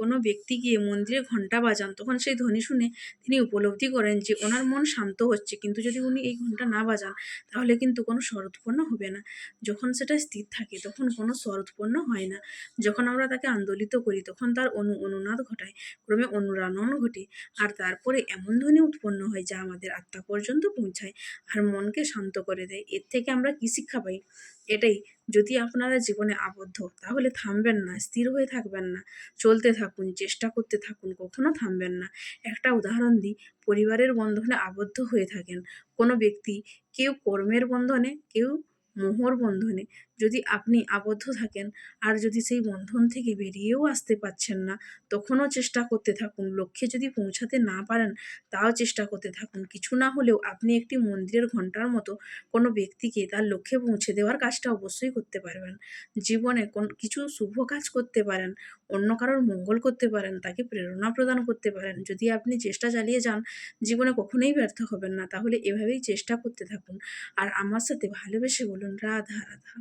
কোনো ব্যক্তি গিয়ে মন্দিরে ঘণ্টা বাজান, তখন সেই ধ্বনি শুনে তিনি উপলব্ধি করেন যে ওনার মন শান্ত হচ্ছে। কিন্তু যদি উনি এই ঘণ্টা না বাজান, তাহলে কিন্তু কোনো স্বর উৎপন্ন হবে না। যখন সেটা স্থির থাকে তখন কোনো স্বর উৎপন্ন হয় না। যখন আমরা তাকে আন্দোলিত করি তখন তার অনুনাদ ঘটায়, ক্রমে অনুরণন ঘটে, আর তারপরে এমন ধ্বনি উৎপন্ন হয় যা আমাদের আত্মা পর্যন্ত পৌঁছায় আর মনকে শান্ত করে দেয়। এর থেকে আমরা কি শিক্ষা পাই? এটাই, যদি আপনারা জীবনে আবদ্ধ তাহলে থামবেন না, স্থির হয়ে থাকবেন না, চলতে থাকুন, চেষ্টা করতে থাকুন, কখনো থামবেন না। একটা উদাহরণ দিই, পরিবারের বন্ধনে আবদ্ধ হয়ে থাকেন কোনো ব্যক্তি, কেউ কর্মের বন্ধনে, কেউ মোহর বন্ধনে। যদি আপনি আবদ্ধ থাকেন আর যদি সেই বন্ধন থেকে বেরিয়েও আসতে পারছেন না, তখনও চেষ্টা করতে থাকুন। লক্ষ্যে যদি পৌঁছাতে না পারেন, তাও চেষ্টা করতে থাকুন। কিছু না হলেও আপনি একটি মন্দিরের ঘণ্টার মতো কোনো ব্যক্তিকে তার লক্ষ্যে পৌঁছে দেওয়ার কাজটা অবশ্যই করতে পারবেন। জীবনে কিছু শুভ কাজ করতে পারেন, অন্য কারোর মঙ্গল করতে পারেন, তাকে প্রেরণা প্রদান করতে পারেন। যদি আপনি চেষ্টা চালিয়ে যান, জীবনে কখনোই ব্যর্থ হবেন না। তাহলে এভাবেই চেষ্টা করতে থাকুন আর আমার সাথে ভালোবেসে বলুন, রাধা রাধা।